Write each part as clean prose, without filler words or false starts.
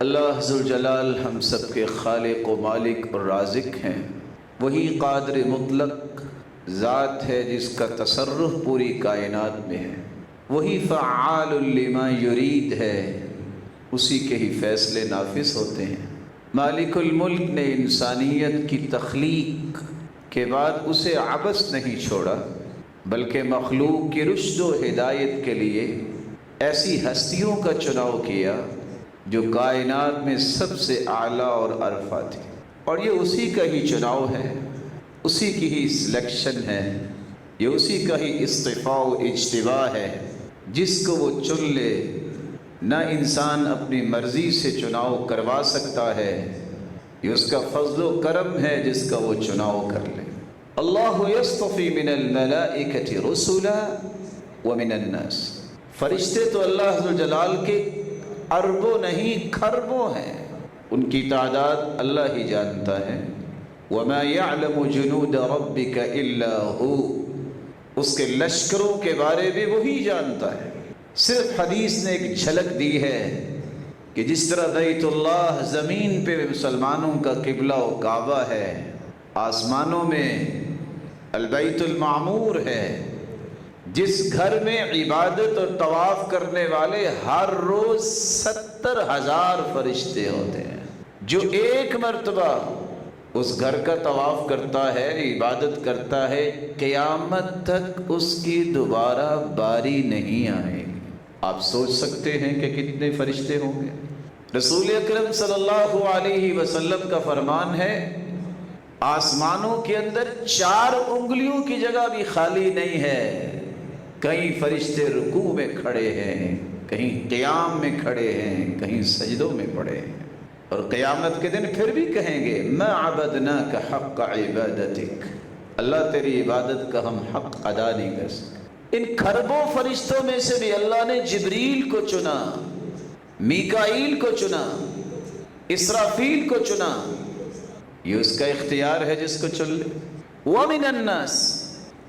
اللہ ذوالجلال ہم سب کے خالق و مالک اور رازق ہیں۔ وہی قادر مطلق ذات ہے جس کا تصرف پوری کائنات میں ہے۔ وہی فعال لما یرید ہے، اسی کے ہی فیصلے نافذ ہوتے ہیں۔ مالک الملک نے انسانیت کی تخلیق کے بعد اسے عبث نہیں چھوڑا، بلکہ مخلوق کی رشد و ہدایت کے لیے ایسی ہستیوں کا چناؤ کیا جو کائنات میں سب سے اعلیٰ اور ارفع تھی، اور یہ اسی کا ہی چناؤ ہے، اسی کی ہی سلیکشن ہے، یہ اسی کا ہی اصطفاء و اجتباء ہے۔ جس کو وہ چن لے، نہ انسان اپنی مرضی سے چناؤ کروا سکتا ہے، یہ اس کا فضل و کرم ہے جس کا وہ چناؤ کر لے۔ اللہ یصطفی من الملائکۃ رسلا ومن الناس، فرشتے تو اللہ ذوالجلال کے اربوں نہیں کھربوں ہیں، ان کی تعداد اللہ ہی جانتا ہے۔ وما يعلم جنود ربك الا هو، اس کے لشکروں کے بارے بھی وہی جانتا ہے۔ صرف حدیث نے ایک جھلک دی ہے کہ جس طرح بیت اللہ زمین پہ مسلمانوں کا قبلہ و کعبہ ہے، آسمانوں میں البیت المعمور ہے، جس گھر میں عبادت اور طواف کرنے والے ہر روز 70,000 فرشتے ہوتے ہیں، جو ایک مرتبہ اس گھر کا طواف کرتا ہے، عبادت کرتا ہے، قیامت تک اس کی دوبارہ باری نہیں آئے گی۔ آپ سوچ سکتے ہیں کہ کتنے فرشتے ہوں گے۔ رسول اکرم صلی اللہ علیہ وسلم کا فرمان ہے، آسمانوں کے اندر 4 انگلیوں کی جگہ بھی خالی نہیں ہے، کئی فرشتے رکوع میں کھڑے ہیں، کہیں قیام میں کھڑے ہیں، کہیں سجدوں میں پڑے ہیں، اور قیامت کے دن پھر بھی کہیں گے ما عبدناک حق عبادتک، اللہ تیری عبادت کا ہم حق ادا نہیں کر سکے۔ ان کھربوں فرشتوں میں سے بھی اللہ نے جبریل کو چنا، میکائیل کو چنا، اسرافیل کو چنا، یہ اس کا اختیار ہے جس کو چن لے۔ ومن الناس،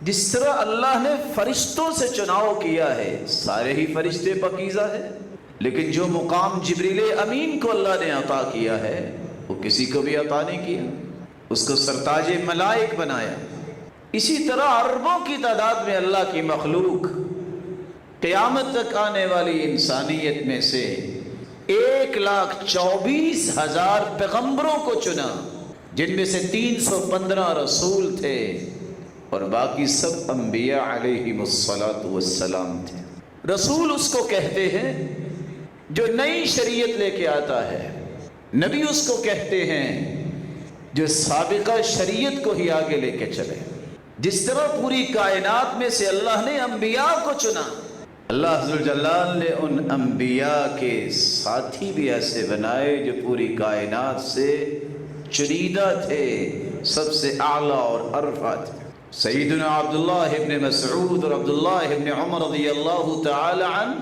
جس طرح اللہ نے فرشتوں سے چناؤ کیا ہے، سارے ہی فرشتے پاکیزہ ہیں، لیکن جو مقام جبریل امین کو اللہ نے عطا کیا ہے وہ کسی کو بھی عطا نہیں کیا، اس کو سرتاج ملائک بنایا۔ اسی طرح اربوں کی تعداد میں اللہ کی مخلوق، قیامت تک آنے والی انسانیت میں سے 1,24,000 پیغمبروں کو چنا، جن میں سے 315 رسول تھے اور باقی سب انبیاء علیہم الصلاۃ تھے۔ رسول اس کو کہتے ہیں جو نئی شریعت لے کے آتا ہے، نبی اس کو کہتے ہیں جو سابقہ شریعت کو ہی آگے لے کے چلے۔ جس طرح پوری کائنات میں سے اللہ نے انبیاء کو چنا، اللہ ذوالجلال نے ان انبیاء کے ساتھی بھی ایسے بنائے جو پوری کائنات سے چنیدہ تھے، سب سے اعلیٰ اور ارفع تھے۔ سیدنا عبداللہ ابن مسعود اور عبداللہ ابن عمر رضی اللہ تعالی عنہ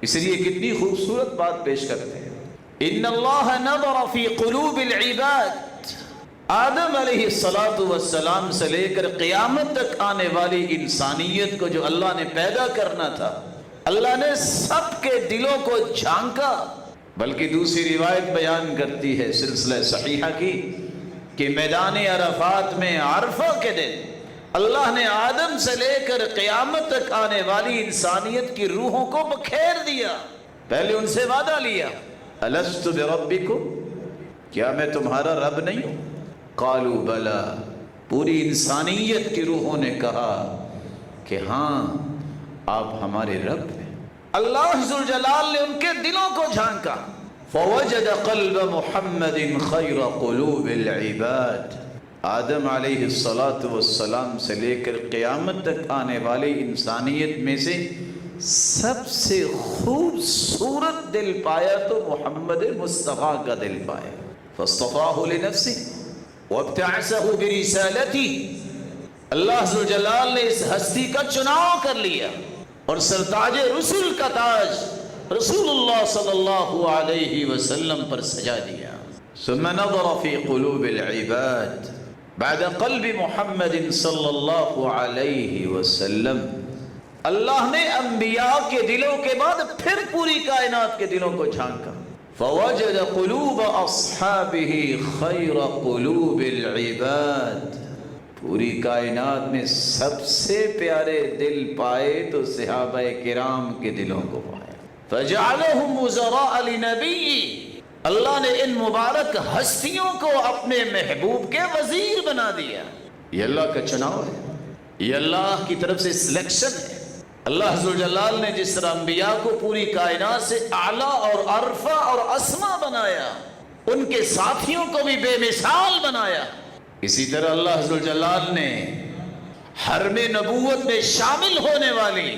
اس لیے کتنی خوبصورت بات پیش کرتے ہیں، ان اللہ نظر فی قلوب العباد، آدم علیہ السلام سے لے کر قیامت تک آنے والی انسانیت کو جو اللہ نے پیدا کرنا تھا، اللہ نے سب کے دلوں کو جھانکا۔ بلکہ دوسری روایت بیان کرتی ہے سلسلہ صحیحہ کی کہ میدان عرفات میں عرفہ کے دن اللہ نے آدم سے لے کر قیامت تک آنے والی انسانیت کی روحوں کو بکھیر دیا۔ پہلے ان سے وعدہ لیا، الست بربکم، کیا میں تمہارا رب نہیں ہوں؟ قالوا بلا، پوری انسانیت کی روحوں نے کہا کہ ہاں آپ ہمارے رب ہیں۔ اللہ ذوالجلال نے ان کے دلوں کو جھانکا، فوجد قلب محمد خیر قلوب العباد، آدم علیہ السلام سے لے کر قیامت تک آنے والی انسانیت میں سے سب سے خوبصورت دل پایا تو محمد مصطفیٰ کا دل پایا۔ فاصطفاہ لنفسہ وابتعثہ برسالتہ، اللہ ذوالجلال نے اس ہستی کا چناؤ کر لیا اور سرتاج رسول کا تاج رسول اللہ صلی اللہ علیہ وسلم پر سجا دیا۔ ثم نظر فی قلوب العباد بعد قلب محمد صلی اللہ علیہ وسلم، اللہ نے انبیاء کے دلوں کے بعد پھر پوری کائنات کے دلوں کو جھانکا۔ فوجد قلوب اصحابہ خیر قلوب العباد، پوری کائنات میں سب سے پیارے دل پائے تو صحابہ کرام کے دلوں کو پایا۔ فجعلہم وزراء لنبی، اللہ نے ان مبارک ہستیوں کو اپنے محبوب کے وزیر بنا دیا۔ یہ اللہ کا چناؤ ہے، یہ اللہ کی طرف سے سلیکشن ہے۔ اللہ ذوالجلال نے جس طرح انبیاء کو پوری کائنات سے اعلیٰ اور عرفہ اور اسما بنایا، ان کے ساتھیوں کو بھی بے مثال بنایا، اسی طرح اللہ ذوالجلال نے حرم نبوت میں شامل ہونے والی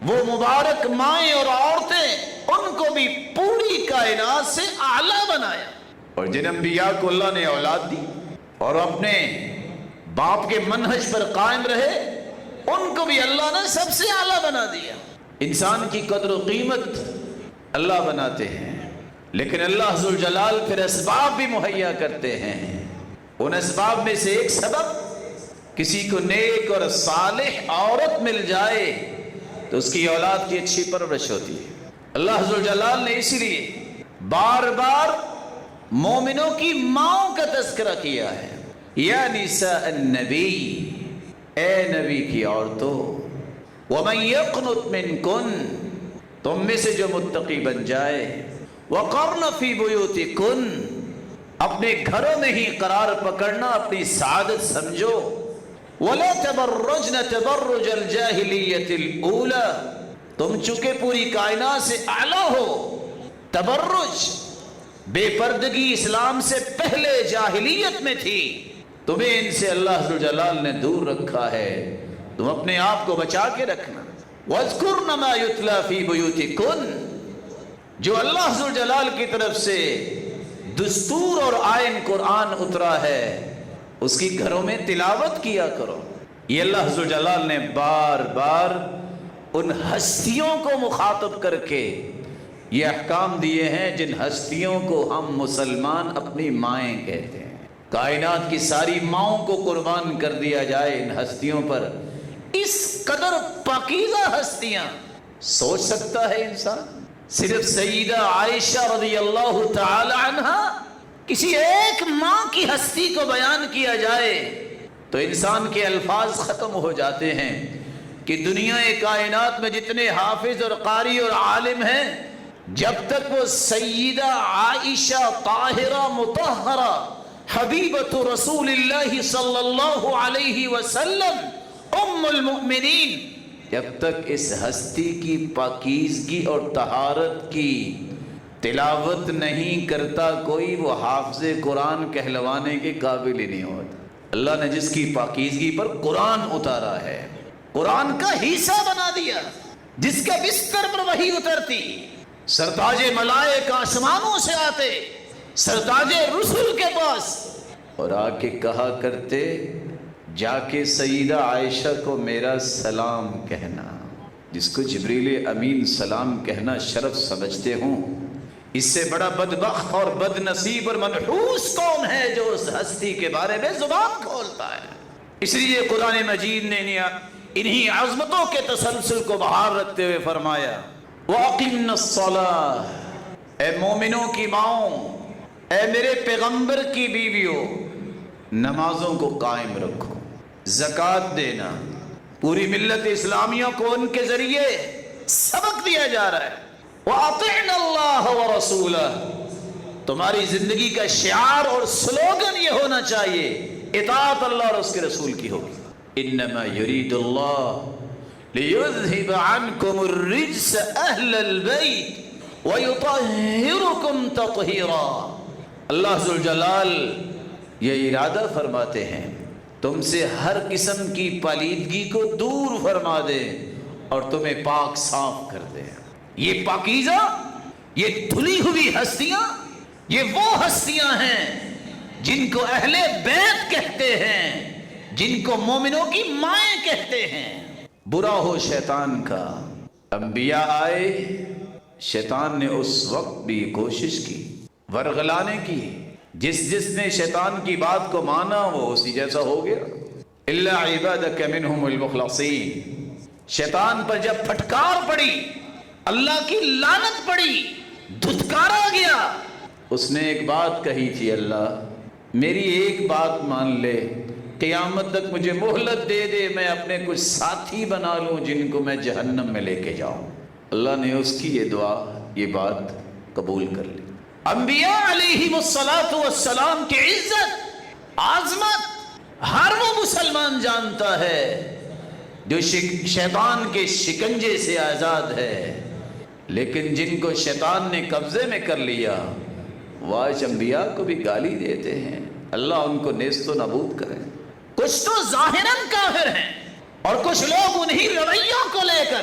وہ مبارک مائیں اور عورتیں، ان کو بھی پوری کائنات سے اعلیٰ بنایا۔ اور جن انبیاء کو اللہ نے اولاد دی اور اپنے باپ کے منہج پر قائم رہے، ان کو بھی اللہ نے سب سے اعلیٰ بنا دیا۔ انسان کی قدر و قیمت اللہ بناتے ہیں، لیکن اللہ ذوالجلال پھر اسباب بھی مہیا کرتے ہیں۔ ان اسباب میں سے ایک سبب، کسی کو نیک اور صالح عورت مل جائے تو اس کی اولاد کی اچھی پرورش ہوتی ہے۔ اللہ ذوالجلال نے اسی لیے بار بار مومنوں کی ماؤں کا تذکرہ کیا ہے۔ یا نساء النبی، اے نبی کی عورتوں، ومن یقنت منکن، تم میں سے جو متقی بن جائے، وقرن فی بیوتکن، اپنے گھروں میں ہی قرار پکڑنا اپنی سعادت سمجھو، وَلَا تَبَرَّجْنَ تَبَرُّجَ الْجَاهِلِيَّةِ الْأُولَى، تم چونکہ پوری کائنات سے اعلیٰ ہو، تبرج بے پردگی اسلام سے پہلے جاہلیت میں تھی، تمہیں ان سے اللہ ذوالجلال نے دور رکھا ہے، تم اپنے آپ کو بچا کے رکھنا۔ وَاذْكُرْنَ مَا يُتْلَى فِي بُيُوتِكُنَّ، جو اللہ ذوالجلال کی طرف سے دستور اور آئین قرآن اترا ہے، اس کی گھروں میں تلاوت کیا کرو۔ یہ اللہ ذوالجلال نے بار بار ان ہستیوں کو مخاطب کر کے یہ احکام دیے ہیں جن ہستیوں کو ہم مسلمان اپنی مائیں کہتے ہیں۔ کائنات کی ساری ماؤں کو قربان کر دیا جائے ان ہستیوں پر، اس قدر پاکیزہ ہستیاں، سوچ سکتا ہے انسان؟ صرف سیدہ عائشہ رضی اللہ تعالی عنہا، کسی ایک ماں کی ہستی کو بیان کیا جائے تو انسان کے الفاظ ختم ہو جاتے ہیں کہ دنیا کائنات میں جتنے حافظ اور قاری اور عالم ہیں، جب تک وہ سیدہ عائشہ طاہرہ مطہرہ حبیبۃ رسول اللہ صلی اللہ علیہ وسلم ام المؤمنین، جب تک اس ہستی کی پاکیزگی اور طہارت کی تلاوت نہیں کرتا کوئی، وہ حافظ قرآن کہلوانے کے قابل ہی نہیں ہوتا۔ اللہ نے جس کی پاکیزگی پر قرآن اتارا ہے، قرآن کا حصہ بنا دیا، جس کا بستر پر وحی اترتی، سرتاج ملائک آسمانوں سے آتے، سرتاج رسول کے پاس، اور آ کے کہا کرتے جا کے سیدہ عائشہ کو میرا سلام کہنا۔ جس کو جبریل امین سلام کہنا شرف سمجھتے ہوں، اس سے بڑا بدبخت اور بد نصیب اور منحوس کون ہے جو اس ہستی کے بارے میں زبان کھولتا ہے؟ اس لیے قرآن مجید نے انہی عظمتوں کے تسلسل کو بحال رکھتے ہوئے فرمایا، وَأَقِمْنَ الصَّلَاةَ، اے مومنوں کی ماؤں، اے میرے پیغمبر کی بیویوں، نمازوں کو قائم رکھو، زکوٰۃ دینا۔ پوری ملت اسلامیہ کو ان کے ذریعے سبق دیا جا رہا ہے۔ وَأَطِعْنَ اللَّهَ وَرَسُولَهُ، تمہاری زندگی کا شعار اور سلوگن یہ ہونا چاہیے، اطاعت اللہ اور اس کے رسول کی ہوگی۔ انما يريد الله ليذهب عنكم الرجس اهل البيت ويطهركم تطهيرا، اللہ ذوالجلال یہ ارادہ فرماتے ہیں تم سے ہر قسم کی پالیدگی کو دور فرما دے اور تمہیں پاک صاف کر دے۔ یہ پاکیزہ، یہ دھلی ہوئی ہستیاں، یہ وہ ہستیاں ہیں جن کو اہل بیت کہتے ہیں، جن کو مومنوں کی مائیں کہتے ہیں۔ برا ہو شیطان کا، انبیاء آئے، شیطان نے اس وقت بھی کوشش کی ورغلانے کی، جس نے شیطان کی بات کو مانا وہ اسی جیسا ہو گیا۔ الا عبادک منہم المخلصین، شیطان پر جب پھٹکار پڑی، اللہ کی لعنت پڑی، دھتکارا گیا۔ اس نے ایک بات کہی تھی، اللہ میری ایک بات مان لے، قیامت تک مجھے مہلت دے دے، میں اپنے کچھ ساتھی بنا لوں جن کو میں جہنم میں لے کے جاؤں۔ اللہ نے اس کی یہ دعا، یہ بات قبول کر لی۔ انبیاء علیہم الصلاۃ والسلام کی عزت، عظمت ہر وہ مسلمان جانتا ہے جو شیطان کے شکنجے سے آزاد ہے، لیکن جن کو شیطان نے قبضے میں کر لیا وہ آج انبیاء کو بھی گالی دیتے ہیں۔ اللہ ان کو نیست و نابود کرے۔ کچھ تو ظاہراً کافر ہیں اور کچھ لوگ انہی رویوں کو لے کر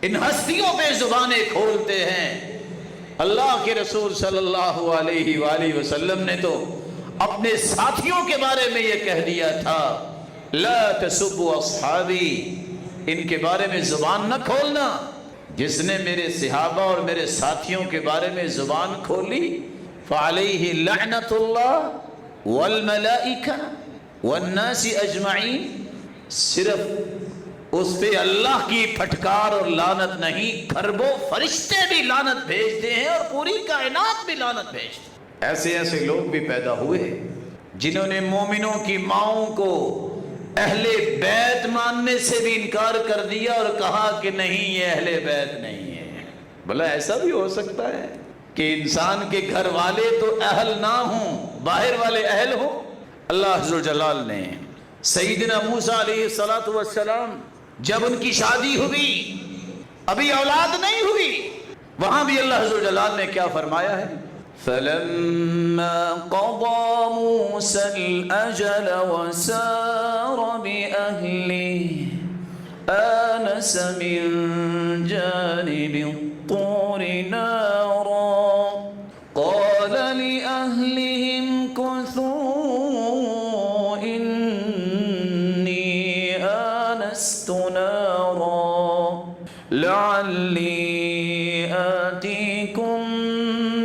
ان ہستیوں پہ زبانیں کھولتے ہیں۔ اللہ کے رسول صلی اللہ علیہ وآلہ وسلم نے تو اپنے ساتھیوں کے بارے میں یہ کہہ دیا تھا، لا تسبوا اصحابی، ان کے بارے میں زبان نہ کھولنا۔ جس نے میرے صحابہ اور میرے ساتھیوں کے بارے میں زبان کھولی فعلیہ لعنت اللہ والملائکہ والناس اجمعین، صرف اس پہ اللہ کی پھٹکار اور لعنت نہیں، کھربوں فرشتے بھی لعنت بھیجتے ہیں اور پوری کائنات بھی لعنت بھیجتے ہیں۔ ایسے ایسے لوگ بھی پیدا ہوئے جنہوں نے مومنوں کی ماؤں کو اہل بیت ماننے سے بھی انکار کر دیا اور کہا کہ نہیں یہ اہل بیت نہیں ہے۔ بھلا ایسا بھی ہو سکتا ہے کہ انسان کے گھر والے تو اہل نہ ہوں، باہر والے اہل ہوں؟ اللہ عز و جلال نے سیدنا موسیٰ علیہ السلام جب ان کی شادی ہوئی، ابھی اولاد نہیں ہوئی، وہاں بھی اللہ عز و جلال نے کیا فرمایا ہے؟ فَلَمَّا قَضَى مُوسَى الْأَجَلَ وَسَارَ بِأَهْلِهِ آنَسَ مِن جَانِبِ الطُّورِ نَارًا قَالَ لِأَهْلِهِ امْكُثُوا إِنِّي آنَسْتُ نَارًا لَعَلِّي آتِيكُم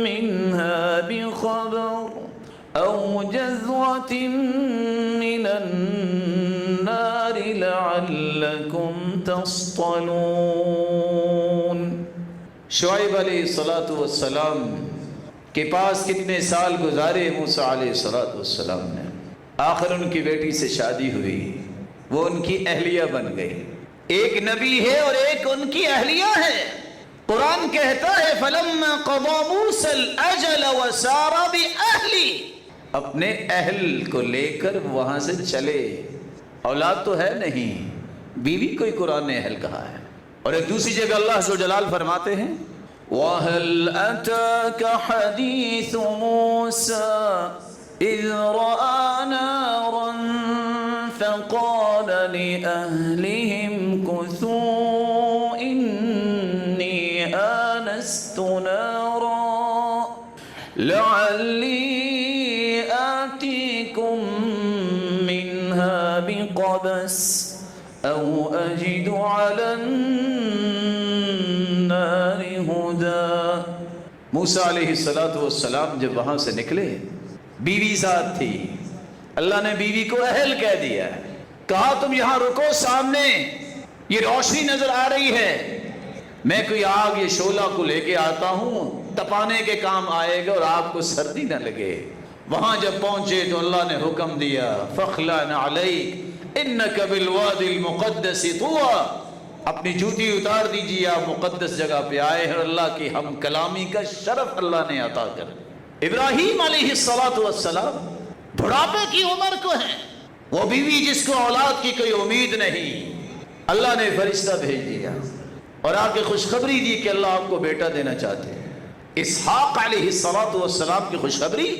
منها بخبر أو جذوة من النار لعلكم تصطلون۔ شعیب علیہ السلام کے پاس کتنے سال گزارے موسیٰ علیہ السلام نے، آخر ان کی بیٹی سے شادی ہوئی، وہ ان کی اہلیہ بن گئی۔ ایک نبی ہے اور ایک ان کی اہلیہ ہے۔ قرآن کہتا ہے فَلَمَّا قَضَى مُوسَى الْأَجَلَ وَسَارَ بِأَهْلِهِ، اپنے اہل کو لے کر وہاں سے چلے۔ اولاد تو ہے نہیں، بیوی کو ہی قرآن نے اہل کہا ہے۔ اور ایک دوسری جگہ اللہ عز و جلال فرماتے ہیں وَهَلْ أَتَاكَ حَدِيثُ مُوسَى إِذْ رَأَى نَارًا فَقَالَ لِأَهْلِهِ امْكُثُوا إِنِّي آنَسْتُ نَارًا لَعَلِّي آتِيكُم مِّنْهَا بِقَبَسٍ أَوْ أَجِدُ عَلَى النَّارِ هُدًى۔ موسیٰ علیہ السلام جب وہاں سے نکلے، بیوی ساتھ تھی، اللہ نے بیوی کو اہل کہہ دیا، کہا تم یہاں رکو، سامنے یہ روشنی نظر آ رہی ہے، میں کوئی آگ یہ شعلہ کو لے کے آتا ہوں، تپانے کے کام آئے گا اور آپ کو سردی نہ لگے۔ وہاں جب پہنچے تو اللہ نے حکم دیا فَخْلَعْنَ عَلَيْكَ إِنَّكَ بِالْوَادِ الْمُقَدَّسِ طُوًى، اپنی جوتی اتار دیجیے، آپ مقدس جگہ پہ آئے ہیں، اللہ کی ہم کلامی کا شرف اللہ نے عطا کر۔ ابراہیم علیہ السلام بڑھاپے کی عمر کو ہیں، وہ بیوی جس کو اولاد کی کوئی امید نہیں، اللہ نے فرشتہ بھیج دیا اور آ کے خوشخبری دی کہ اللہ آپ کو بیٹا دینا چاہتے ہیں۔ اسحاق علیہ السلام کی خوشخبری،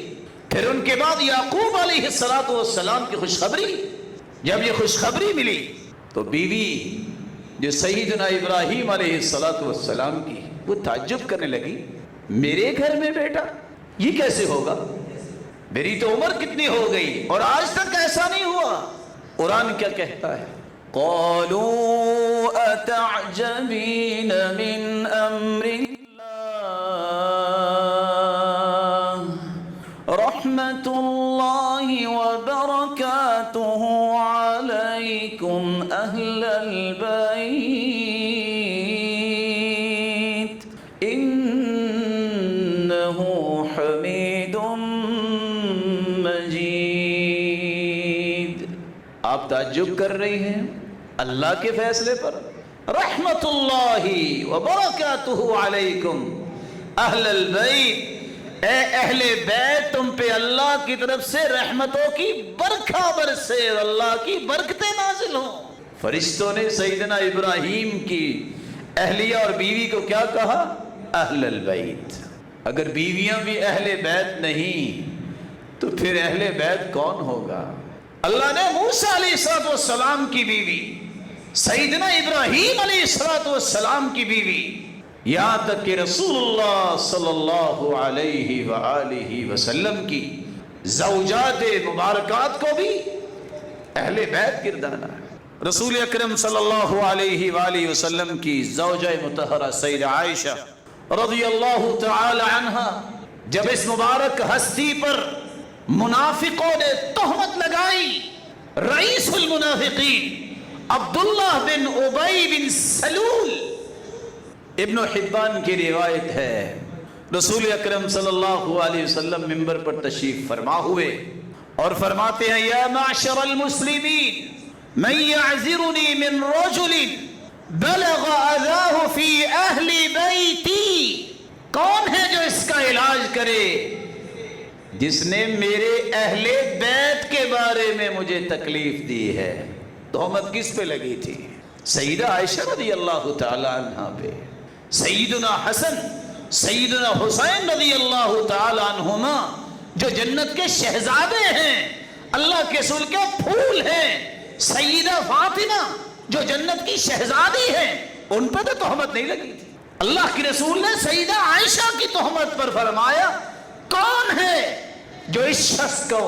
پھر ان کے بعد یعقوب علیہ السلام کی خوشخبری۔ جب یہ خوشخبری ملی تو بیوی جو سیدنا ابراہیم علیہ السلام کی، وہ تعجب کرنے لگی، میرے گھر میں بیٹا، یہ کیسے ہوگا؟ میری تو عمر کتنی ہو گئی اور آج تک ایسا نہیں ہوا۔ قرآن کیا کہتا ہے؟ قَالُوا أَتَعْجَبِينَ مِنْ أَمْرِ اللَّهِ رَحْمَةُ اللَّهِ وَبَرَكَاتُهُ عَلَيْكُمْ أَهْلَ الْبَيْتِ إِنَّهُ آپ تعجب کر رہی ہیں اللہ کے فیصلے پر؟ رحمت اللہ وبرکاتہ علیکم اہل البیت، اے اہل بیت تم پہ اللہ کی طرف سے رحمتوں کی برکھا برسے، اللہ کی برکتیں نازل ہوں۔ فرشتوں نے سیدنا ابراہیم کی اہلیہ اور بیوی کو کیا کہا؟ اہل البیت۔ اگر بیویاں بھی اہل بیت نہیں تو پھر اہل بیت کون ہوگا؟ اللہ نے موسیٰ علیہ السلام کی بیوی، سیدنا ابراہیم علیہ السلام کی بیوی، یہاں تک کہ رسول اللہ صلی اللہ علیہ وآلہ وسلم کی زوجات مبارکات کو بھی اہل بیت گردانا ہے۔ رسول اکرم صلی اللہ علیہ وآلہ وسلم کی زوجہ مطہرہ سیدہ عائشہ رضی اللہ تعالی عنہا جب اس مبارک ہستی پر منافقوں نے تہمت لگائی، رئیس المنافقین عبداللہ بن ابی بن سلول، ابن حبان کی روایت ہے، رسول اکرم صلی اللہ علیہ وسلم منبر پر تشریف فرما ہوئے اور فرماتے ہیں یا معشر المسلمین من یعذرنی من رجل بلغ اذاہ فی اہل بیتی، کون ہے جو اس کا علاج کرے جس نے میرے اہل بیت کے بارے میں مجھے تکلیف دی ہے؟ تہمت کس پہ لگی تھی؟ سیدہ عائشہ رضی اللہ تعالی عنہ پہ۔ سیدنا حسن سیدنا حسین رضی اللہ تعالی عنہما جو جنت کے شہزادے ہیں، اللہ کے رسول کے پھول ہیں، سیدہ فاطمہ جو جنت کی شہزادی ہیں، ان پہ تو تہمت نہیں لگی تھی۔ اللہ کے رسول نے سیدہ عائشہ کی تہمت پر فرمایا کون ہے جو اس شخص کو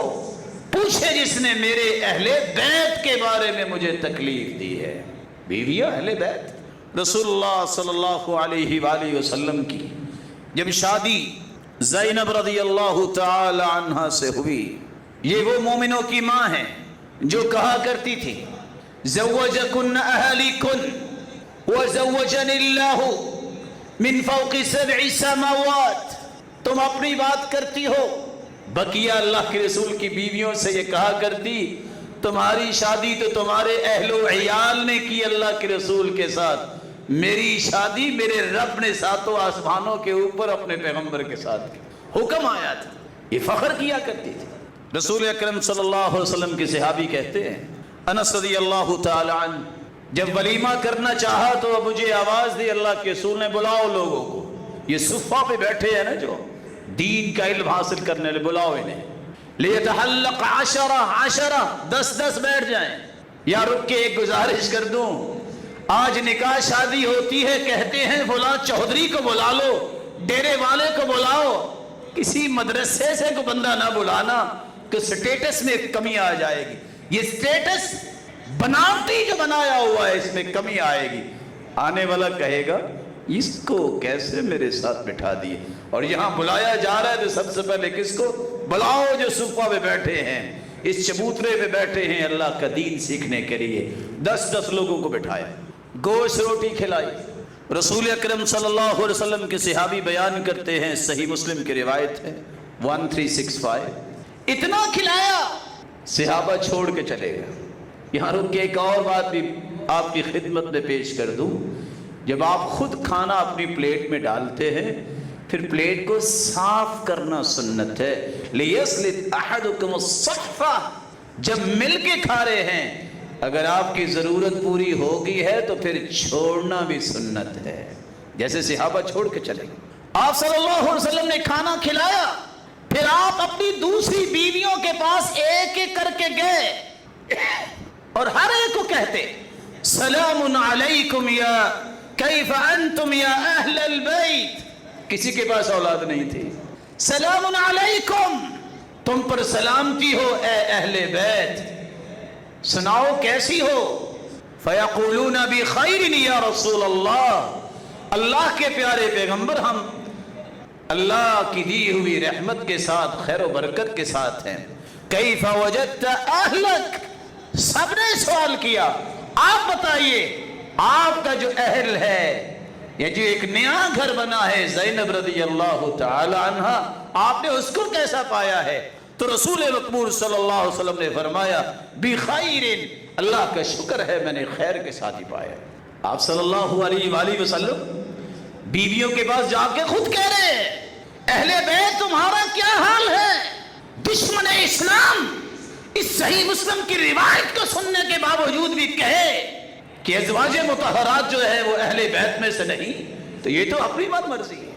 پوچھے جس نے میرے اہل بیت کے بارے میں مجھے تکلیف دی ہے؟ بیویاں اہل بیت۔ رسول اللہ صلی اللہ علیہ وآلہ وسلم کی جب شادی زینب رضی اللہ تعالی عنہا سے ہوئی، یہ وہ مومنوں کی ماں ہیں جو کہا کرتی تھی زوجکن اہلیکن وزوجن اللہ من فوق 7 سماوات، تم اپنی بات کرتی ہو، بقیہ اللہ کے رسول کی بیویوں سے یہ کہا کرتی تمہاری شادی تو تمہارے اہل و عیال نے کی اللہ کے رسول کے ساتھ، میری شادی میرے رب نے ساتوں آسمانوں کے اوپر اپنے پیغمبر کے ساتھ کی۔ حکم آیا تھا، یہ فخر کیا کرتی تھی۔ رسول اکرم صلی اللہ علیہ وسلم کے صحابی کہتے ہیں انس رضی اللہ تعالی عنہ جب ولیمہ کرنا چاہا تو مجھے آواز دی اللہ کے رسول نے بلاؤ لوگوں کو، یہ صفہ پہ بیٹھے ہیں نا جو دین کا علم حاصل کرنے لے، بلاؤ انہیں، لیتحلق 10 10 بیٹھ جائیں۔ یا رک کے ایک گزارش کر دوں، آج نکاح شادی ہوتی ہے، کہتے ہیں فلاں چودھری کو بلا لو، ڈیرے والے کو بلاؤ، کسی مدرسے سے کو بندہ نہ بلانا کہ سٹیٹس میں کمی آ جائے گی۔ یہ سٹیٹس بناوٹی جو بنایا ہوا ہے اس میں کمی آئے گی، آنے والا کہے گا اس کو کیسے میرے ساتھ بٹھا دیے، اور یہاں بلایا جا رہا ہے تو سب سے پہلے کس کو بلاؤ؟ جو صفہ پہ بیٹھے ہیں، اس چبوترے پہ بیٹھے ہیں اللہ کا دین سیکھنے کے لیے۔ 10 لوگوں کو بٹھایا، گوشت روٹی کھلائی۔ رسول اکرم صلی اللہ علیہ وسلم کے صحابی بیان کرتے ہیں، صحیح مسلم کی روایت ہے 1365، اتنا کھلایا صحابہ چھوڑ کے چلے گئے۔ یہاں رک کے ایک اور بات بھی آپ کی خدمت میں پیش کر دوں، جب آپ خود کھانا اپنی پلیٹ میں ڈالتے ہیں پھر پلیٹ کو صاف کرنا سنت ہے۔ لِيَسْلِتْ أَحَدُكُمُ الصَّحْفَةَ، جب مل کے کھا رہے ہیں اگر آپ کی ضرورت پوری ہوگی ہے تو پھر چھوڑنا بھی سنت ہے، جیسے صحابہ چھوڑ کے چلے گئے۔ آپ صلی اللہ علیہ وسلم نے کھانا کھلایا، پھر آپ اپنی دوسری بیویوں کے پاس ایک ایک کر کے گئے اور ہر ایک کو کہتے سلام علیکم یا کیف انتم یا اہل البیت۔ کسی کے پاس اولاد نہیں تھی، سلام علیکم، تم پر سلامتی ہو اے اہل بیت، سناؤ کیسی ہو؟ فیقولون بخیر یا رسول اللہ، اللہ کے پیارے پیغمبر ہم اللہ کی دی ہوئی رحمت کے ساتھ خیر و برکت کے ساتھ ہیں۔ کیف وجدت اہلک، سب نے سوال کیا آپ بتائیے آپ کا جو اہل ہے، یہ جو ایک نیا گھر بنا ہے زینب رضی اللہ تعالی عنہ، آپ نے اس کو کیسا پایا ہے؟ تو رسول مقبول صلی اللہ علیہ وسلم نے فرمایا بخیر، اللہ کا شکر ہے میں نے خیر کے ساتھ ہی پایا۔ آپ صلی اللہ علیہ وآلہ وسلم بیویوں کے پاس جا کے خود کہہ رہے ہیں اہل بیت تمہارا کیا حال ہے؟ دشمن اسلام اس صحیح مسلم کی روایت کو سننے کے باوجود بھی کہے کہ ازواج مطہرات جو ہے وہ اہل بیت میں سے نہیں، تو یہ تو اپنی بات مرضی ہے۔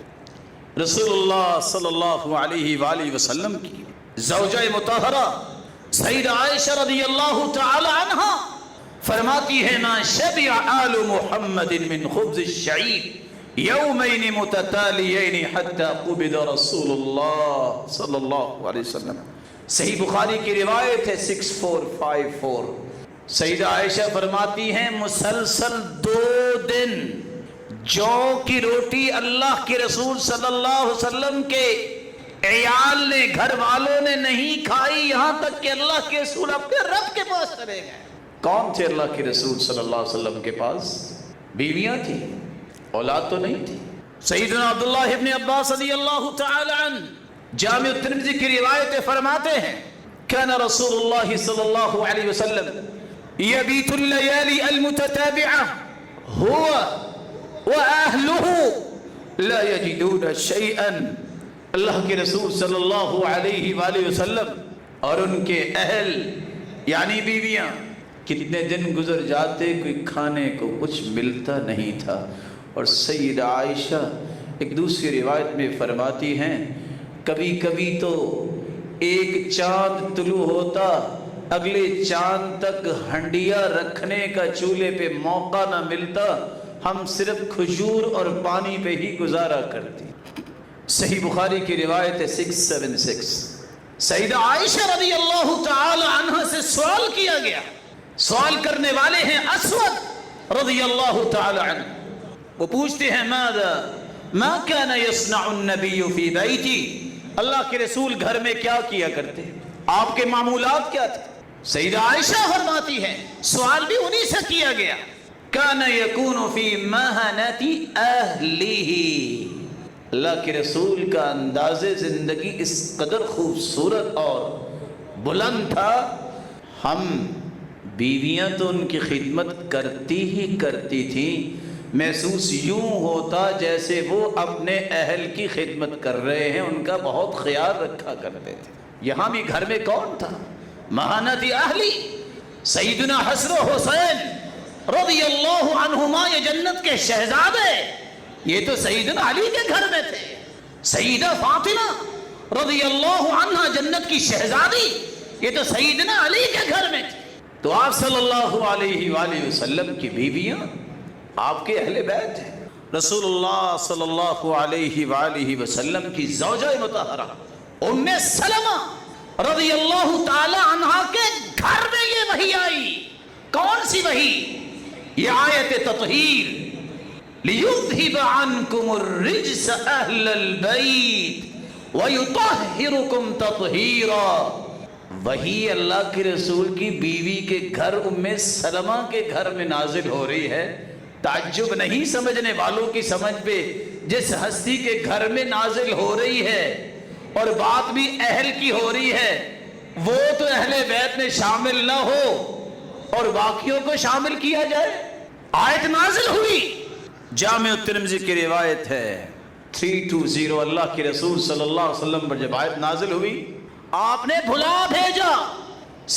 رسول اللہ صلی اللہ علیہ وآلہ وسلم کی زوجہ مطہرہ سیدہ عائشہ رضی اللہ تعالی عنہا فرماتی ہے ما شبع آل محمد من خبز الشعیر یومین متتالیین حتی قبض رسول اللہ صلی اللہ علیہ وسلم۔ صحیح بخاری کی روایت ہے 6454۔ سیدہ عائشہ فرماتی ہیں مسلسل 2 دن جو کی روٹی اللہ کے رسول صلی اللہ علیہ وسلم کے عیال نے، گھر والوں نے نہیں کھائی، یہاں تک کہ اللہ کے رسول اپنے رب کے پاس چلے گئے۔ کون تھے اللہ کے رسول صلی اللہ علیہ وسلم کے پاس؟ بیویاں تھیں، اولاد تو نہیں تھی۔ سیدنا عبداللہ ابن عباس رضی اللہ تعالی عنہ جامع الترمذی کی روایت فرماتے ہیں کان رسول اللہ صلی اللہ علیہ وسلم یبیت اللیالی المتتابعہ هو وأهله لا يجدون شيئا۔ اللہ کے رسول صلی اللہ علیہ وآلہ وسلم اور ان کے اہل یعنی بیویاں کتنے دن گزر جاتے کوئی کھانے کو کچھ ملتا نہیں تھا۔ اور سیدہ عائشہ ایک دوسری روایت میں فرماتی ہیں کبھی کبھی تو ایک چاند طلوع ہوتا، اگلے چاند تک ہنڈیا رکھنے کا چولہے پہ موقع نہ ملتا، ہم صرف کھجور اور پانی پہ ہی گزارا کرتی۔ صحیح بخاری کی روایت ہے 676۔ سیدہ عائشہ رضی اللہ تعالی عنہ سے سوال کیا گیا، سوال کرنے والے ہیں اسود رضی اللہ تعالی عنہ۔ وہ پوچھتے ہیں ما كان يصنع النبي في بيتي، اللہ کے رسول گھر میں کیا کیا کرتے، آپ کے معمولات کیا تھے؟ سیدہ عائشہ فرماتی ہیں سوال بھی انہی سے کیا گیا كان يكون في مهنة أهله، اللہ کے رسول کا انداز زندگی اس قدر خوبصورت اور بلند تھا، ہم بیویاں تو ان کی خدمت کرتی ہی کرتی تھیں، محسوس یوں ہوتا جیسے وہ اپنے اہل کی خدمت کر رہے ہیں، ان کا بہت خیال رکھا کرتے تھے۔ یہاں بھی گھر میں کون تھا؟ مہانت اہلی سیدنا حسن و حسین رضی اللہ عنہما، یہ جنت کے شہزادے، یہ تو سیدنا علی کے گھر میں تھے۔ سیدہ فاطمہ رضی اللہ عنہ جنت کی شہزادی، یہ تو سیدنا علی کے گھر میں تھے۔ تو آپ صلی اللہ علیہ وآلہ وسلم کی بیویاں آپ کے اہل بیت ہیں۔ رسول اللہ صلی اللہ علیہ وآلہ وسلم کی زوجہ مطہرہ ام سلمہ رضی اللہ تعالی عنہا کے گھر میں یہ وحی آئی۔ کون سی وحی؟ یہ آیت تطہیر لِيُذْهِبَ عَنْكُمُ الرِّجْسَ أَهْلَ الْبَيْتِ وَيُطَهِّرُكُمْ تَطْهِيرًا۔ وہی اللہ کے رسول کی بیوی کے گھر ام سلمہ کے گھر میں نازل ہو رہی ہے۔ تعجب نہیں سمجھنے والوں کی سمجھ پہ، جس ہستی کے گھر میں نازل ہو رہی ہے اور بات بھی اہل کی ہو رہی ہے، وہ تو اہل بیت میں شامل نہ ہو اور باقیوں کو شامل کیا جائے۔ آیت نازل ہوئی، جامع الترمذی کی روایت ہے 320۔ اللہ کے رسول صلی اللہ علیہ وسلم پر جب آیت نازل ہوئی، آپ نے بھلا بھیجا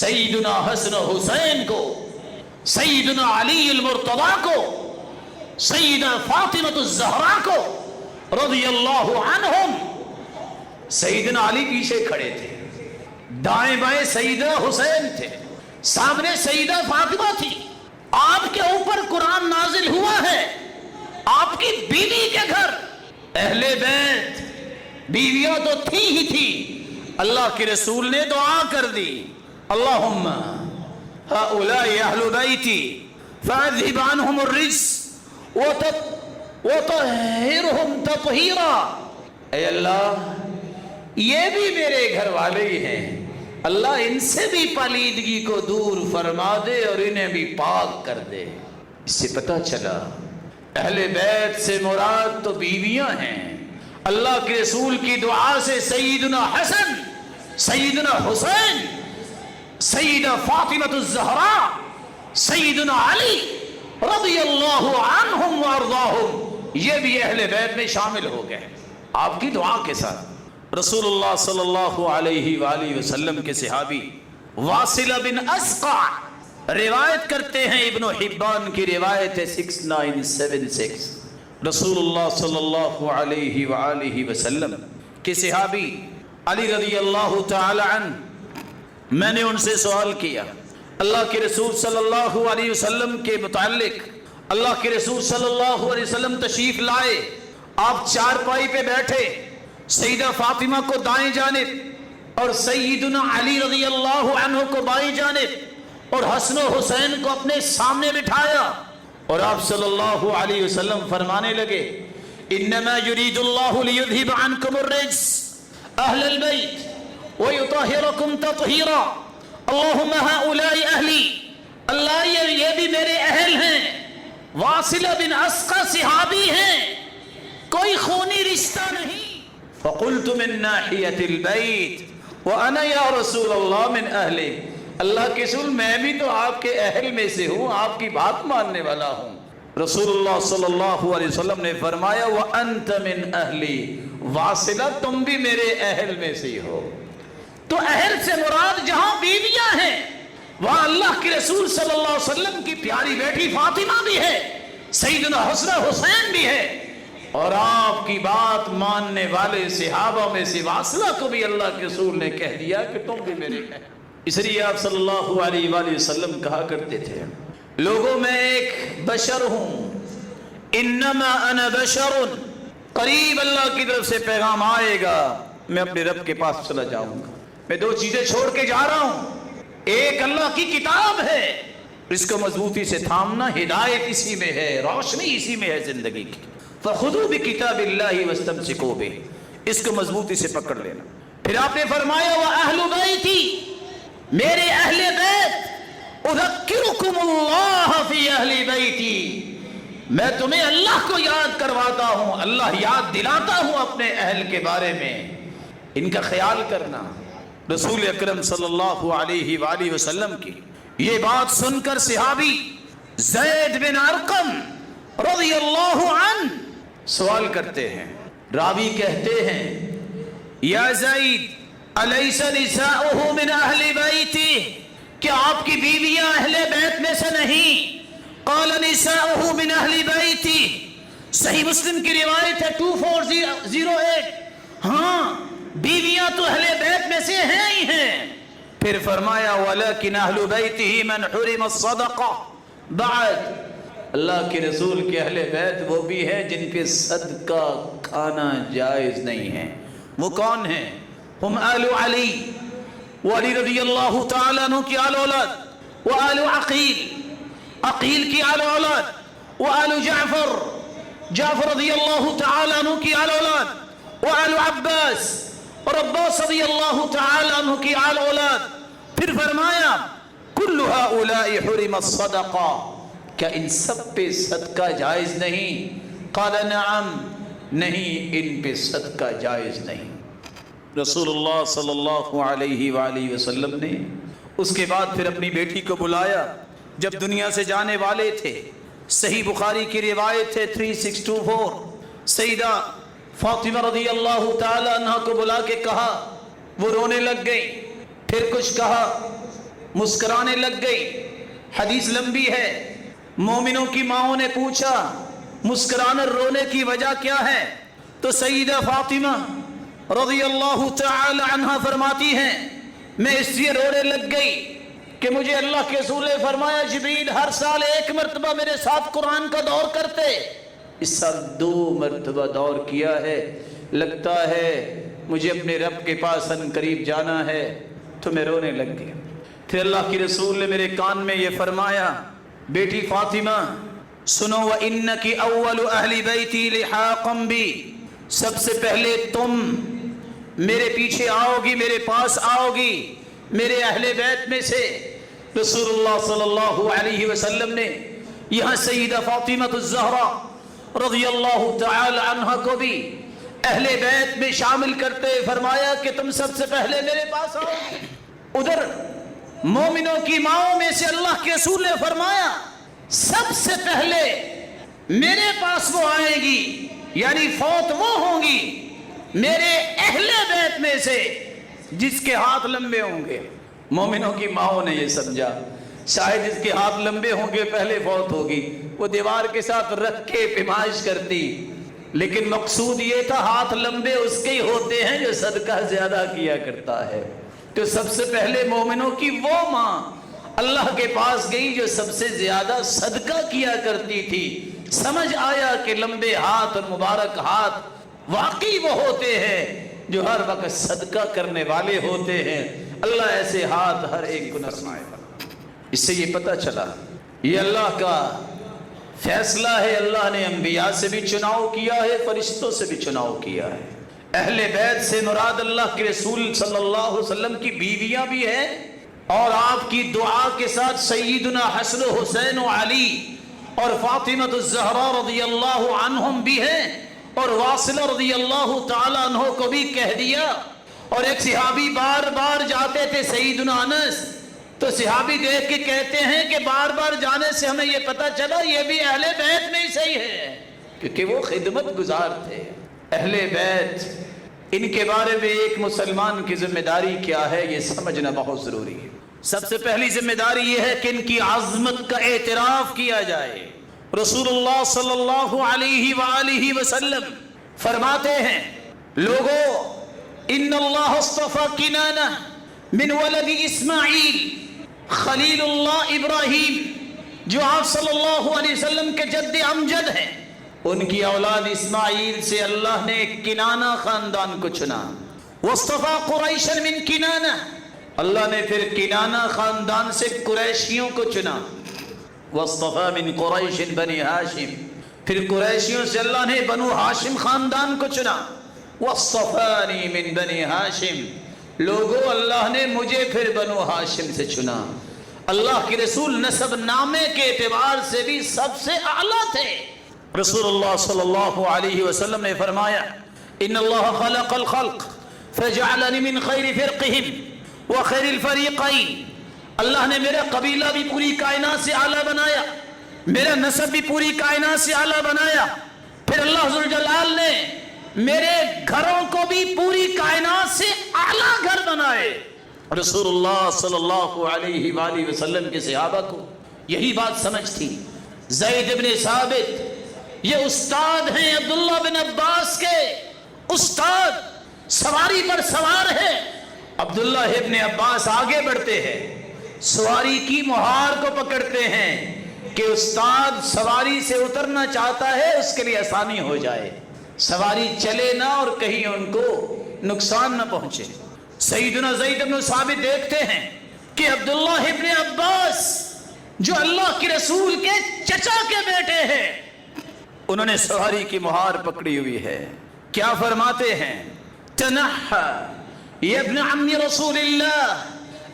سیدنا حسن حسین کو، سیدنا علی المرتضی کو، سیدہ فاطمہ الزہرا کو رضی اللہ عنہم۔ سیدنا علی پیچھے کھڑے تھے، دائیں بائیں سیدہ حسین تھے، سامنے سیدہ فاطمہ تھی۔ آپ کے اوپر قرآن نازل ہوا ہے، آپ کی بیوی کے گھر اہل بیت، بیویاں تو تھی ہی تھی۔ اللہ کے رسول نے دعا کر دی، اللہم ہؤلاء اہل بیتی فاذہب عنہم الرجس وطہرہم تطہیرا۔ اے اللہ یہ بھی میرے گھر والے ہی ہیں، اللہ ان سے بھی پلیدگی کو دور فرما دے اور انہیں بھی پاک کر دے۔ اس سے پتہ چلا اہل بیت سے مراد تو بیویاں ہیں۔ اللہ کے رسول کی دعا سے سیدنا حسن، سیدنا حسین، سیدہ فاطمہ الزہرا سیدنا علی رضی اللہ عنہم وارضاہم یہ بھی اہل بیت میں شامل ہو گئے آپ کی دعا کے ساتھ۔ رسول اللہ صلی اللہ علیہ وآلہ وسلم کے صحابی واصلہ بن اسقع روایت کرتے ہیں، ابن حبان کی روایت ہے 6976، رسول اللہ صلی اللہ علیہ وآلہ وسلم کے صحابی علی رضی اللہ تعالی عنہ، میں نے ان سے سوال کیا اللہ کے رسول صلی اللہ علیہ وسلم کے متعلق۔ اللہ کے رسول صلی اللہ علیہ وسلم تشریف لائے، آپ چارپائی پہ بیٹھے، سیدہ فاطمہ کو دائیں جانب اور سیدنا علی رضی اللہ عنہ کو بائیں جانب اور حسن و حسین کو اپنے سامنے بٹھایا، اور آپ صلی اللہ علیہ وسلم فرمانے لگے انما یرید اللہ لیذہب عنکم الرجس اہل البیت ویطہرکم تطہیرا، اللہم ہؤلاء اہلی، اللہ یہ بھی میرے اہل ہیں، واصلہ بن اسقع صحابی ہیں، کوئی خونی رشتہ نہیں۔ فقلت من ناحیت البیت وانا یا رسول اللہ من اہلِ، اللہ کے رسول میں بھی تو آپ کے اہل میں سے ہوں، آپ کی بات ماننے والا ہوں۔ رسول اللہ صلی اللہ علیہ وسلم نے فرمایا وَأَنْتَ مِنْ أَهْلِ، واصلہ تم بھی میرے اہل میں سے ہو۔ تو اہل سے مراد جہاں بیویاں ہیں وہاں اللہ کے رسول صلی اللہ علیہ وسلم کی پیاری بیٹی فاطمہ بھی ہے، سیدنا حسن حسین بھی ہے، اور آپ کی بات ماننے والے صحابہ میں سے واصلہ کو بھی اللہ کے رسول نے کہہ دیا کہ تم بھی میرے اہل۔ اس لیے آپ صلی اللہ علیہ وآلہ وسلم کہا کرتے تھے لوگوں میں ایک بشر ہوں، انما انا بشر، قریب اللہ کی طرف سے پیغام آئے گا، میں اپنے رب کے پاس چلا جاؤں گا، میں دو چیزیں چھوڑ کے جا رہا ہوں، ایک اللہ کی کتاب ہے، اس کو مضبوطی سے تھامنا، ہدایت اسی میں ہے، روشنی اسی میں ہے زندگی کی، فخذوا بکتاب اللہ واستمسکوا بہ، اس کو مضبوطی سے پکڑ لینا۔ پھر آپ نے فرمایا وَأَهْلُ بَيْتِي، میرے اہل بیت، اذکرکم اللہ فی اہل بیتی، میں تمہیں اللہ کو یاد کرواتا ہوں، اللہ یاد دلاتا ہوں اپنے اہل کے بارے میں، ان کا خیال کرنا۔ رسول اکرم صلی اللہ علیہ وآلہ وسلم کی یہ بات سن کر صحابی زید بن ارقم رضی اللہ عنہ سوال کرتے ہیں، راوی کہتے ہیں یا زید الیس نساؤہ من اہل بیتی، کیا آپ کی بیویاں اہل بیت میں سے نہیں؟ قال نساؤہ من اہل بیتی، صحیح مسلم کی روایت ہے 2408، ہاں بیویاں تو اہل بیت میں سے ہیں ہی ہیں۔ پھر فرمایا ولیکن اہل بیتہ من حرم الصدقہ، بعد اللہ کے رسول کے اہل بیت وہ بھی ہیں جن کے صدقہ کھانا جائز نہیں ہے۔ وہ کون ہیں؟ ہم آل علی، وعلی رضی اللہ تعالیٰ عنہ کی آل اولاد، وآل عقیل، عقیل کی آل اولاد، وآل جعفر، جعفر رضی اللہ تعالیٰ عنہ کی آل اولاد، وآل عباس، اور عباس رضی اللہ تعالیٰ عنہ کی آل اولاد۔ پھر فرمایا کل ہؤلاء حرم الصدقہ، کیا ان سب پہ صدقہ جائز نہیں؟ قال نعم، نہیں ان پہ صدقہ جائز نہیں۔ رسول اللہ صلی اللہ علیہ وآلہ وسلم نے اس کے بعد پھر اپنی بیٹی کو بلایا جب دنیا سے جانے والے تھے، صحیح بخاری کی روایت ہے 3624، سیدہ فاطمہ رضی اللہ تعالی عنہ کو بلا کے کہا، وہ رونے لگ گئی، پھر کچھ کہا، مسکرانے لگ گئی، حدیث لمبی ہے۔ مومنوں کی ماؤں نے پوچھا مسکرانے رونے کی وجہ کیا ہے؟ تو سیدہ فاطمہ رضی اللہ تعالی عنہ فرماتی ہیں میں اس لیے رونے لگ گئی کہ مجھے اللہ کے رسول نے فرمایا جبریل ہر سال 1 مرتبہ میرے ساتھ قرآن کا دور کرتے، اس سال 2 مرتبہ دور کیا ہے، لگتا ہے مجھے اپنے رب کے پاس ان قریب جانا ہے، تو میں رونے لگ گیا۔ پھر اللہ کے رسول نے میرے کان میں یہ فرمایا بیٹی فاطمہ سنو وَإِنَّكِ أَوَّلُ أَهْلِ بَيْتِي لِحَاقًا بِي، سب سے پہلے تم میرے پیچھے آؤ گی، میرے پاس آؤ گی، میرے اہل بیت میں سے۔ رسول اللہ صلی اللہ علیہ وسلم نے یہاں سیدہ فاطمہ الزہرا رضی اللہ تعالی عنہ کو بھی اہل بیت میں شامل کرتے فرمایا کہ تم سب سے پہلے میرے پاس آؤ گی۔ ادھر مومنوں کی ماؤں میں سے اللہ کے رسول نے فرمایا سب سے پہلے میرے پاس وہ آئے گی، یعنی فوت وہ ہوں گی میرے اہل بیت میں سے جس کے ہاتھ لمبے ہوں گے۔ مومنوں کی ماؤں نے یہ سمجھا شاید جس کے ہاتھ لمبے ہوں گے پہلے فوت ہوگی، وہ دیوار کے ساتھ رکھ کے پیمائش کرتی، لیکن مقصود یہ تھا ہاتھ لمبے اس کے ہی ہوتے ہیں جو صدقہ زیادہ کیا کرتا ہے۔ تو سب سے پہلے مومنوں کی وہ ماں اللہ کے پاس گئی جو سب سے زیادہ صدقہ کیا کرتی تھی۔ سمجھ آیا کہ لمبے ہاتھ اور مبارک ہاتھ واقعی وہ ہوتے ہیں جو ہر وقت صدقہ کرنے والے ہوتے ہیں۔ اللہ ایسے ہاتھ ہر ایک کو نصیب فرمائے۔ اس سے یہ پتہ چلا یہ اللہ کا فیصلہ ہے، اللہ نے انبیاء سے بھی چناؤ کیا ہے، فرشتوں سے بھی چناؤ کیا ہے۔ اہل بیت سے مراد اللہ کے رسول صلی اللہ علیہ وسلم کی بیویاں بھی ہیں، اور آپ کی دعا کے ساتھ سیدنا حسن و حسین و علی اور فاطمہ الزہرا رضی اللہ عنہم بھی ہیں، اور واصلہ رضی اللہ تعالیٰ عنہ کو بھی کہہ دیا۔ اور ایک صحابی بار بار جاتے تھے سیدنا انس، تو صحابی دیکھ کے کہتے ہیں کہ بار بار جانے سے ہمیں یہ پتہ چلا یہ بھی اہل بیت میں ہی صحیح ہے، کیونکہ وہ خدمت گزار تھے۔ اہل بیت ان کے بارے میں ایک مسلمان کی ذمہ داری کیا ہے یہ سمجھنا بہت ضروری ہے۔ سب سے پہلی ذمہ داری یہ ہے کہ ان کی عظمت کا اعتراف کیا جائے۔ رسول اللہ صلی اللہ علیہ وآلہ وسلم فرماتے ہیں لوگوں ان اللہ اصطفى کنانہ من ولد اسماعیل خلیل اللہ ابراہیم، جو آپ صلی اللہ علیہ وسلم کے جد امجد ہیں، ان کی اولاد اسماعیل سے اللہ نے کنانہ خاندان کو چنا۔ واصطفى قریشا من کنانہ، اللہ نے پھر کنانہ خاندان سے قریشیوں کو چنا۔ واصطفى من قریش بنی ہاشم، پھر قریشیوں سے اللہ نے بنو ہاشم خاندان کو چنا۔ واصطفانی من بنی ہاشم، لوگوں اللہ نے مجھے پھر بنو ہاشم سے چنا۔ اللہ کے رسول نسب نامے کے اعتبار سے بھی سب سے اعلیٰ تھے۔ رسول اللہ صلی اللہ علیہ وسلم نے فرمایا ان اللہ خلق الخلق فجعلنی من خیر فرقہم وخیر الفریقین، اللہ نے میرا قبیلہ بھی پوری کائنات سے اعلیٰ بنایا، میرا نسب بھی پوری کائنات سے اعلیٰ بنایا، پھر اللہ ذوالجلال نے میرے گھروں کو بھی پوری کائنات سے اعلیٰ گھر بنائے۔ رسول اللہ صلی اللہ علیہ وآلہ وسلم کے صحابہ کو یہی بات سمجھ تھی۔ زید بن ثابت یہ استاد ہیں عبداللہ بن عباس کے، استاد سواری پر سوار ہے۔ عبداللہ ابن عباس آگے بڑھتے ہیں، سواری کی مہار کو پکڑتے ہیں کہ استاد سواری سے اترنا چاہتا ہے اس کے لیے آسانی ہو جائے، سواری چلے نہ اور کہیں ان کو نقصان نہ پہنچے۔ سیدنا زید بن ثابت دیکھتے ہیں کہ عبداللہ ابن عباس جو اللہ کے رسول کے چچا کے بیٹے ہیں، انہوں نے سواری کی مہار پکڑی ہوئی ہے۔ کیا فرماتے ہیں؟ تنحى یا ابن عم رسول اللہ،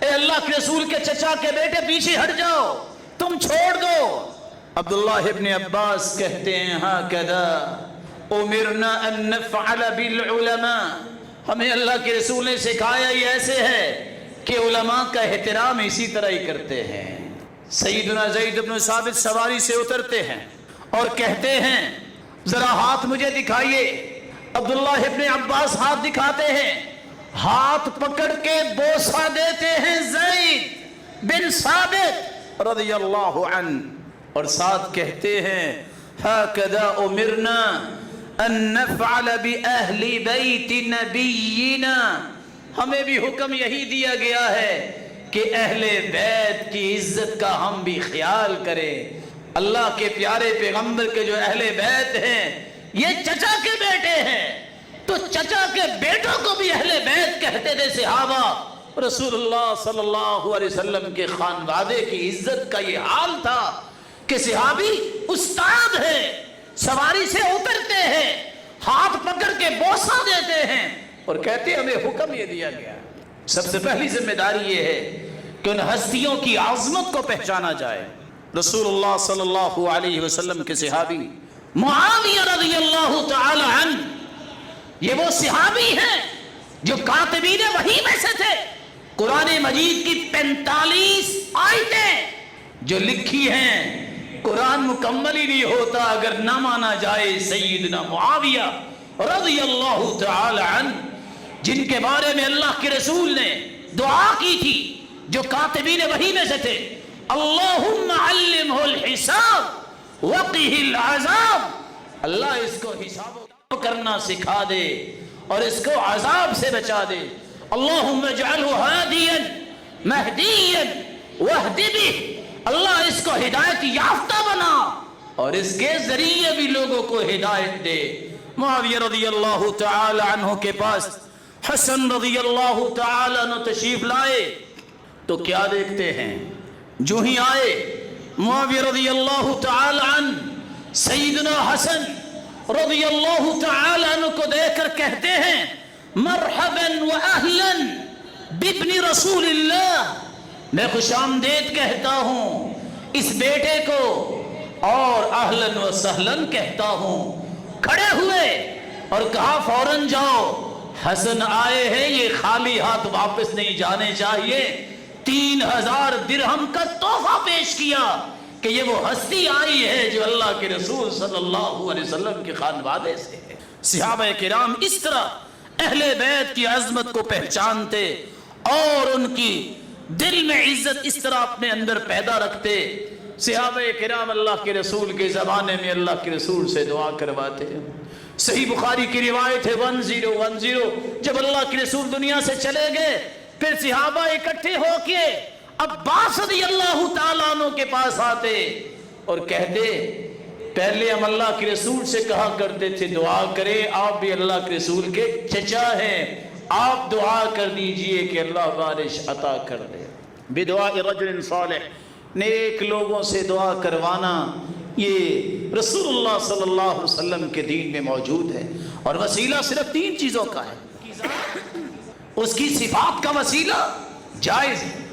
اے اللہ کے رسول کے چچا کے بیٹے پیچھے ہٹ جاؤ، تم چھوڑ دو۔ عبداللہ ابن عباس کہتے ہیں ہاکذا امرنا ان نفعل بالعلماء، ہمیں اللہ کے رسول نے سکھایا یہ ایسے ہے کہ علماء کا احترام اسی طرح ہی کرتے ہیں۔ سیدنا زید بن ثابت سواری سے اترتے ہیں اور کہتے ہیں ذرا ہاتھ مجھے دکھائیے۔ عبداللہ ابن عباس ہاتھ دکھاتے ہیں، ہاتھ پکڑ کے بوسہ دیتے ہیں زید بن ثابت رضی اللہ عنہ، اور ساتھ کہتے ہیں ہاکذا امرنا ان نفعل باہل بیت نبینا، ہمیں بھی حکم یہی دیا گیا ہے کہ اہل بیت کی عزت کا ہم بھی خیال کریں۔ اللہ کے پیارے پیغمبر کے جو اہل بیت ہیں یہ چچا کے بیٹے ہیں، تو چچا کے بیٹوں کو بھی اہل بیت کہتے تھے صحابہ۔ رسول اللہ صلی اللہ علیہ وسلم کے خانوادے کی عزت کا یہ حال تھا کہ صحابی استاد ہیں، سواری سے اترتے ہیں، ہاتھ پکڑ کے بوسہ دیتے ہیں اور کہتے ہیں ہمیں حکم یہ دیا گیا۔ سب سے پہلی ذمہ داری یہ ہے کہ ان ہستیوں کی عظمت کو پہچانا جائے۔ رسول اللہ صلی اللہ علیہ وسلم کے صحابی معاویہ رضی اللہ تعالی عنہ، یہ وہ صحابی ہیں جو کاتبین وحی میں سے تھے، قرآن مجید کی 45 آیتیں جو لکھی ہیں، قرآن مکمل ہی نہیں ہوتا اگر نہ مانا جائے سیدنا معاویہ رضی اللہ تعالی عنہ، جن کے بارے میں اللہ کے رسول نے دعا کی تھی، جو کاتبین وحی میں سے تھے، اللہم علمہ الحساب وقہ العذاب، اللہ اس کو حساب کرنا سکھا دے اور اس کو عذاب سے بچا دے. اللہم اجعلہ ہادیا مہدیا واہد بہ، اللہ اس کو ہدایت یافتہ بنا اور اس کے ذریعے بھی لوگوں کو ہدایت دے. معاویہ رضی اللہ تعالی عنہ کے پاس حسن رضی اللہ تعالی عنہ تشریف لائے تو کیا دیکھتے ہیں؟ جو ہی آئے معاویہ رضی اللہ تعالی عنہ سیدنا حسن رضی اللہ تعالی عنہ کو دیکھ کر کہتے ہیں مرحبا واہلا بابن رسول اللہ، میں خوش آمدید کہتا ہوں اس بیٹے کو اور اہلاً و سہلاً کہتا ہوں. کھڑے ہوئے اور کہا فوراً جاؤ، حسن آئے ہیں، یہ خالی ہاتھ واپس نہیں جانے چاہیے. 3000 درہم کا تحفہ پیش کیا کہ یہ وہ ہستی آئی ہے جو اللہ کے رسول صلی اللہ علیہ وسلم کے خانوادے سے ہے. صحابہ کرام اس طرح اہل بیت کی عظمت کو پہچانتے اور ان کی دل میں عزت اس طرح اپنے اندر پیدا رکھتے. صحابہ کرام اللہ کے رسول کے زمانے میں اللہ کے رسول سے دعا کرواتے. صحیح بخاری کی روایت ہے 1010، جب اللہ کے رسول دنیا سے چلے گئے پھر صحابہ اکٹھے ہو کے عباس رضی اللہ تعالیٰ عنہ کے پاس آتے اور کہتے پہلے ہم اللہ کے رسول سے کہا کرتے تھے دعا کرے، آپ بھی اللہ کے رسول کے چچا ہیں، آپ دعا کر دیجئے کہ اللہ بارش عطا کر دے. بدعاء رجل صالح، نیک لوگوں سے دعا کروانا یہ رسول اللہ صلی اللہ علیہ وسلم کے دین میں موجود ہے. اور وسیلہ صرف 3 چیزوں کا ہے. اس کی صفات کا وسیلہ جائز ہے،